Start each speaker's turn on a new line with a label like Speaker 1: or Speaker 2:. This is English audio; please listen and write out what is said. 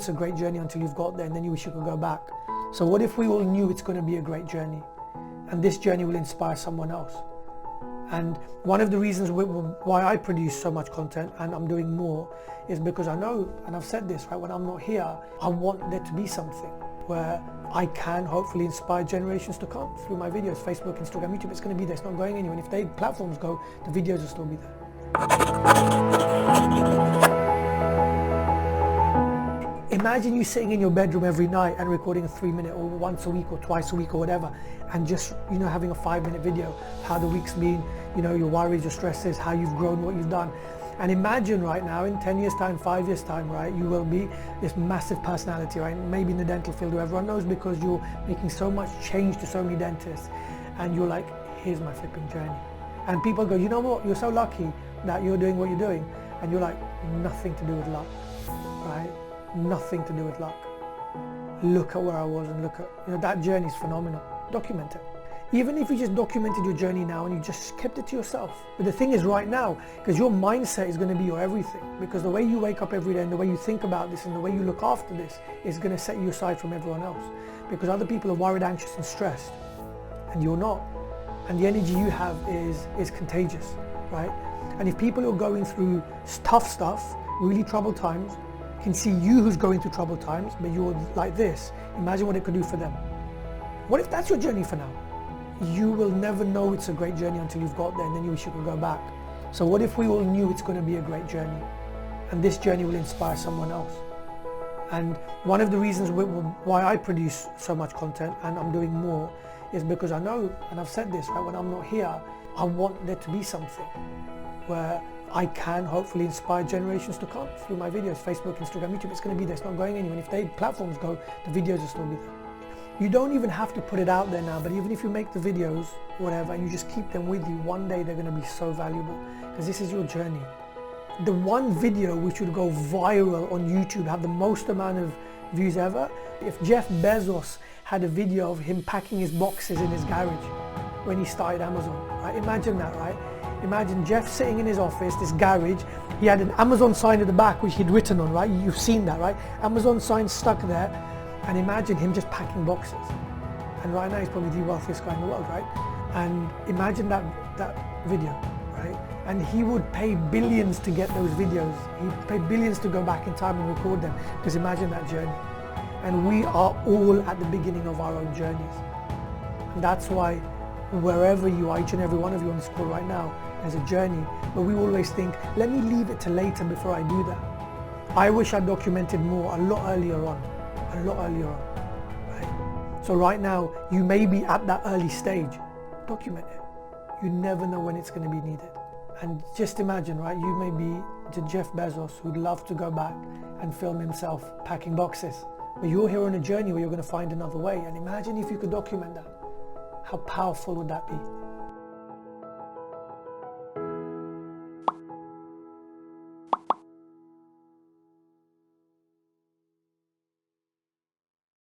Speaker 1: it's a great journey until you've got there, and then you wish you could go back. So what if we all knew it's going to be a great journey, and this journey will inspire someone else? And one of the reasons why I produce so much content, and I'm doing more, is because I know, and I've said this, right, when I'm not here, I want there to be something where I can hopefully inspire generations to come through my videos. Facebook, Instagram, YouTube, it's going to be there, it's not going anywhere. And if the platforms go, the videos will still be there. Imagine you sitting in your bedroom every night and recording a 3-minute, or once a week or twice a week or whatever, and just, you know, having a 5-minute video, how the week's been, you know, your worries, your stresses, how you've grown, what you've done. And imagine right now, in 10 years time, 5 years time, right, you will be this massive personality, right, maybe in the dental field where everyone knows, because you're making so much change to so many dentists, and you're like, here's my flipping journey. And people go, you know what, you're so lucky that you're doing what you're doing. And you're like, nothing to do with luck, right? Nothing to do with luck. Look at where I was, and look at, you know, that journey is phenomenal. Document it. Even if you just documented your journey now and you just kept it to yourself. But the thing is right now, because your mindset is going to be your everything, because the way you wake up every day and the way you think about this and the way you look after this is going to set you aside from everyone else. Because other people are worried, anxious and stressed, and you're not. And the energy you have is contagious, right? And if people who are going through tough stuff, really troubled times, can see you who's going through troubled times, but you're like this, imagine what it could do for them. What if that's your journey for now? You will never know it's a great journey until you've got there, and then you wish you could go back. So what if we all knew it's going to be a great journey, and this journey will inspire someone else? And one of the reasons why I produce so much content, and I'm doing more, is because I know, and I've said this, right, when I'm not here, I want there to be something where I can hopefully inspire generations to come through my videos. Facebook, Instagram, YouTube, it's going to be there, it's not going anywhere. And if the platforms go, the videos will still be there. You don't even have to put it out there now, but even if you make the videos, whatever, and you just keep them with you, one day they're going to be so valuable, because this is your journey. The one video which would go viral on YouTube, have the most amount of views ever, if Jeff Bezos had a video of him packing his boxes in his garage when he started Amazon, right? Imagine that, right? Imagine Jeff sitting in his office, this garage, he had an Amazon sign at the back which he'd written on, right? You've seen that, right? Amazon sign stuck there, and imagine him just packing boxes. And right now he's probably the wealthiest guy in the world, right? And imagine that video, right? And he would pay billions to get those videos. He'd pay billions to go back in time and record them, because imagine that journey. And we are all at the beginning of our own journeys. And that's why wherever you are, each and every one of you on this call right now, there's a journey. But we always think, let me leave it to later before I do that. I wish I documented more a lot earlier on, right? So right now, you may be at that early stage. Document it. You never know when it's going to be needed. And just imagine, right, you may be Jeff Bezos, who'd love to go back and film himself packing boxes. But you're here on a journey where you're going to find another way. And imagine if you could document that. How powerful would that be?